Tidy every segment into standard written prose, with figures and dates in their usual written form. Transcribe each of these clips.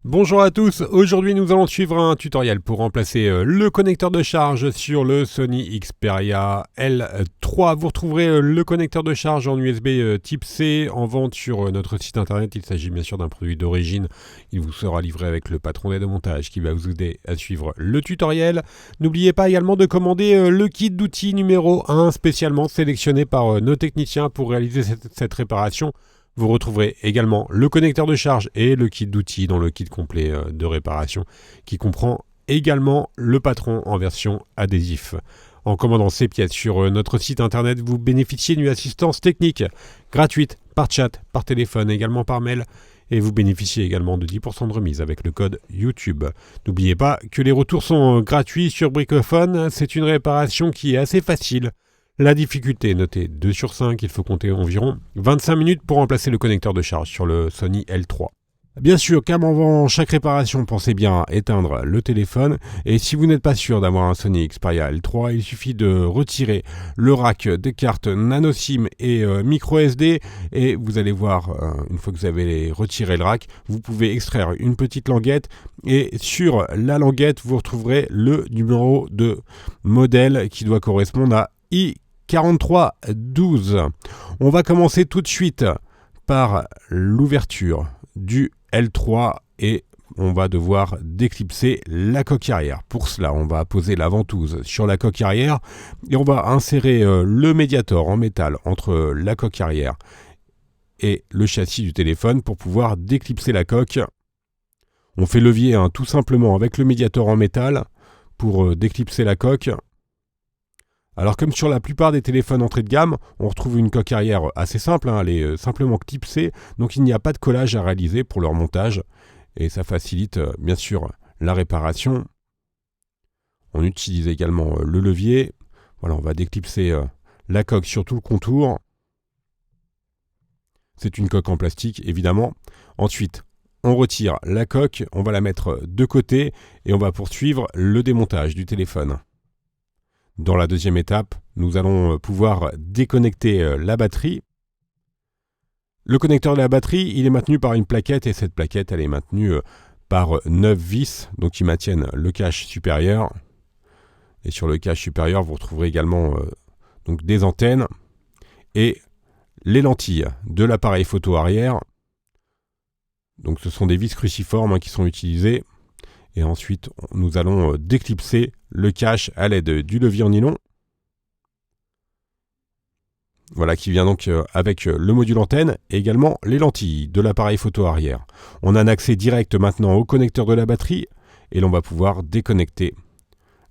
Bonjour à tous, aujourd'hui nous allons suivre un tutoriel pour remplacer le connecteur de charge sur le Sony Xperia L3. Vous retrouverez le connecteur de charge en USB type C en vente sur notre site internet. Il s'agit bien sûr d'un produit d'origine. Il vous sera livré avec le patron d'aide au montage qui va vous aider à suivre le tutoriel. N'oubliez pas également de commander le kit d'outils numéro 1 spécialement sélectionné par nos techniciens pour réaliser cette réparation. Vous retrouverez également le connecteur de charge et le kit d'outils dans le kit complet de réparation qui comprend également le patron en version adhésif. En commandant ces pièces sur notre site internet, vous bénéficiez d'une assistance technique gratuite par chat, par téléphone, également par mail. Et vous bénéficiez également de 10% de remise avec le code YouTube. N'oubliez pas que les retours sont gratuits sur Bricophone. C'est une réparation qui est assez facile. La difficulté est notée 2 sur 5, il faut compter environ 25 minutes pour remplacer le connecteur de charge sur le Sony L3. Bien sûr, comme avant chaque réparation, pensez bien à éteindre le téléphone. Et si vous n'êtes pas sûr d'avoir un Sony Xperia L3, il suffit de retirer le rack des cartes nano SIM et micro SD. Et vous allez voir, une fois que vous avez retiré le rack, vous pouvez extraire une petite languette. Et sur la languette, vous retrouverez le numéro de modèle qui doit correspondre à I4312. On va commencer tout de suite par l'ouverture du L3 et on va devoir déclipser la coque arrière. Pour cela, on va poser la ventouse sur la coque arrière et on va insérer le médiator en métal entre la coque arrière et le châssis du téléphone pour pouvoir déclipser la coque. On fait levier tout simplement avec le médiator en métal pour déclipser la coque. Alors comme sur la plupart des téléphones entrée de gamme, on retrouve une coque arrière assez simple, elle est simplement clipsée, donc il n'y a pas de collage à réaliser pour leur montage, et ça facilite bien sûr la réparation. On utilise également le levier, voilà, on va déclipser la coque sur tout le contour. C'est une coque en plastique évidemment. Ensuite, on retire la coque, on va la mettre de côté, et on va poursuivre le démontage du téléphone. Dans la deuxième étape, nous allons pouvoir déconnecter la batterie. Le connecteur de la batterie, il est maintenu par une plaquette et cette plaquette, elle est maintenue par 9 vis, donc qui maintiennent le cache supérieur. Et sur le cache supérieur, vous retrouverez également donc des antennes et les lentilles de l'appareil photo arrière. Donc ce sont des vis cruciformes qui sont utilisées. Et ensuite, nous allons déclipser le cache à l'aide du levier en nylon. Voilà, qui vient donc avec le module antenne et également les lentilles de l'appareil photo arrière. On a un accès direct maintenant au connecteur de la batterie et l'on va pouvoir déconnecter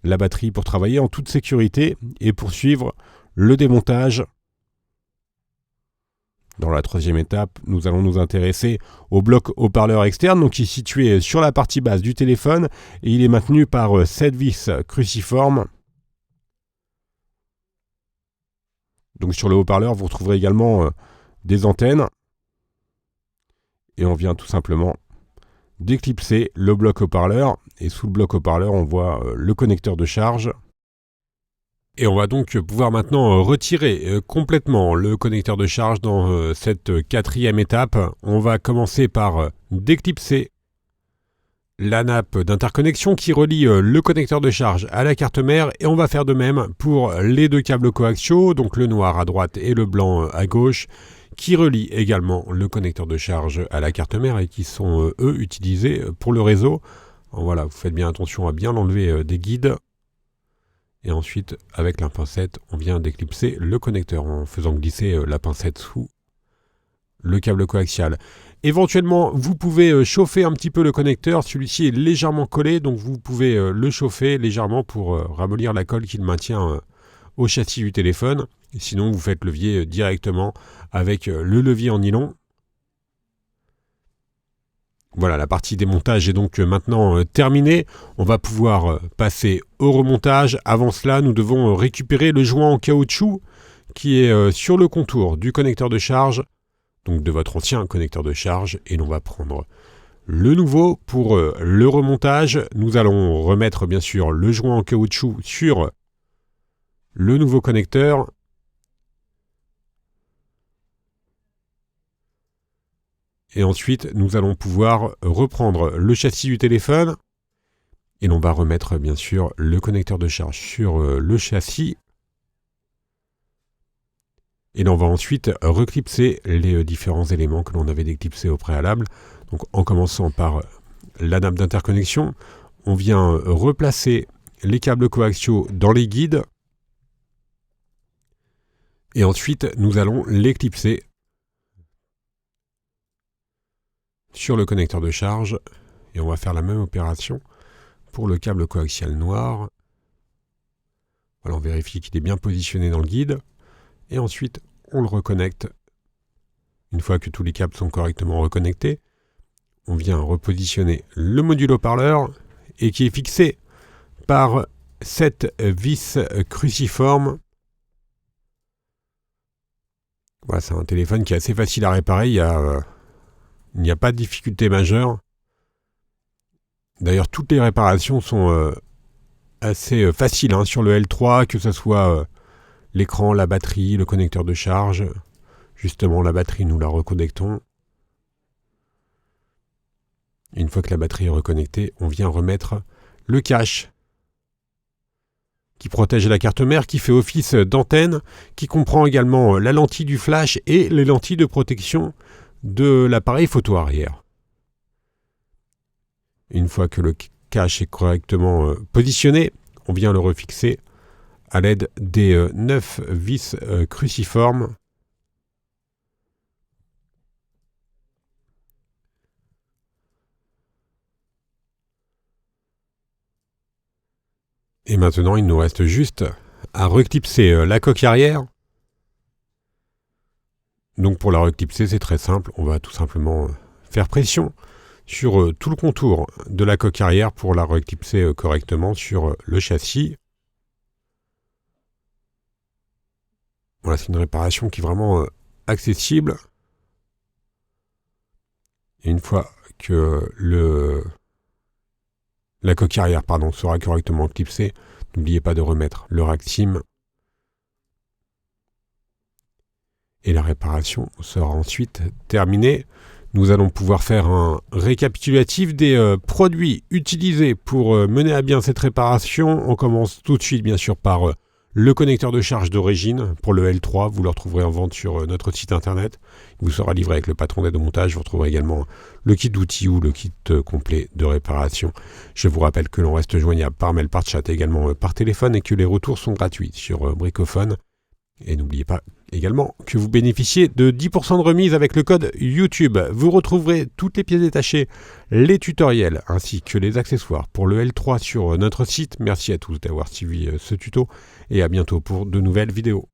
la batterie pour travailler en toute sécurité et poursuivre le démontage. Dans la troisième étape, nous allons nous intéresser au bloc haut-parleur externe, donc qui est situé sur la partie basse du téléphone et il est maintenu par 7 vis cruciformes. Donc sur le haut-parleur, vous retrouverez également des antennes et on vient tout simplement déclipser le bloc haut-parleur et sous le bloc haut-parleur, on voit le connecteur de charge. Et on va donc pouvoir maintenant retirer complètement le connecteur de charge dans cette quatrième étape. On va commencer par déclipser la nappe d'interconnexion qui relie le connecteur de charge à la carte mère et on va faire de même pour les deux câbles coaxiaux, donc le noir à droite et le blanc à gauche, qui relient également le connecteur de charge à la carte mère et qui sont eux utilisés pour le réseau. Voilà, vous faites bien attention à bien l'enlever des guides. Et ensuite, avec la pincette, on vient déclipser le connecteur en faisant glisser la pincette sous le câble coaxial. Éventuellement, vous pouvez chauffer un petit peu le connecteur. Celui-ci est légèrement collé, donc vous pouvez le chauffer légèrement pour ramollir la colle qu'il maintient au châssis du téléphone. Et sinon, vous faites levier directement avec le levier en nylon. Voilà, la partie démontage est donc maintenant terminée. On va pouvoir passer au remontage. Avant cela, nous devons récupérer le joint en caoutchouc qui est sur le contour du connecteur de charge, donc de votre ancien connecteur de charge, et l'on va prendre le nouveau pour le remontage. Nous allons remettre bien sûr le joint en caoutchouc sur le nouveau connecteur. Et ensuite, nous allons pouvoir reprendre le châssis du téléphone. Et l'on va remettre bien sûr le connecteur de charge sur le châssis. Et l'on va ensuite reclipser les différents éléments que l'on avait déclipsés au préalable. Donc en commençant par la nappe d'interconnexion, on vient replacer les câbles coaxiaux dans les guides. Et ensuite, nous allons les clipser sur le connecteur de charge. Et on va faire la même opération pour le câble coaxial noir. Voilà, on vérifie qu'il est bien positionné dans le guide. Et ensuite, on le reconnecte. Une fois que tous les câbles sont correctement reconnectés, on vient repositionner le module haut-parleur et qui est fixé par cette vis cruciforme. Voilà, c'est un téléphone qui est assez facile à réparer. Il n'y a pas de difficulté majeure. D'ailleurs, toutes les réparations sont assez faciles sur le L3, que ce soit l'écran, la batterie, le connecteur de charge. Justement, la batterie, nous la reconnectons. Une fois que la batterie est reconnectée, on vient remettre le cache qui protège la carte mère, qui fait office d'antenne, qui comprend également la lentille du flash et les lentilles de protection de l'appareil photo arrière. Une fois que le cache est correctement positionné, on vient le refixer à l'aide des 9 vis cruciformes. Et maintenant, il nous reste juste à reclipser la coque arrière. Donc pour la reclipser, c'est très simple. On va tout simplement faire pression sur tout le contour de la coque arrière pour la reclipser correctement sur le châssis. Voilà, c'est une réparation qui est vraiment accessible. Et une fois que la coque arrière sera correctement clipsée, n'oubliez pas de remettre le rack SIM. Et la réparation sera ensuite terminée. Nous allons pouvoir faire un récapitulatif des produits utilisés pour mener à bien cette réparation. On commence tout de suite bien sûr par le connecteur de charge d'origine pour le L3. Vous le retrouverez en vente sur notre site internet. Il vous sera livré avec le patron d'aide au montage. Vous retrouverez également le kit d'outils ou le kit complet de réparation. Je vous rappelle que l'on reste joignable par mail, par chat et également par téléphone et que les retours sont gratuits sur Bricophone. Et n'oubliez pas également que vous bénéficiez de 10% de remise avec le code YouTube. Vous retrouverez toutes les pièces détachées, les tutoriels ainsi que les accessoires pour le L3 sur notre site. Merci à tous d'avoir suivi ce tuto et à bientôt pour de nouvelles vidéos.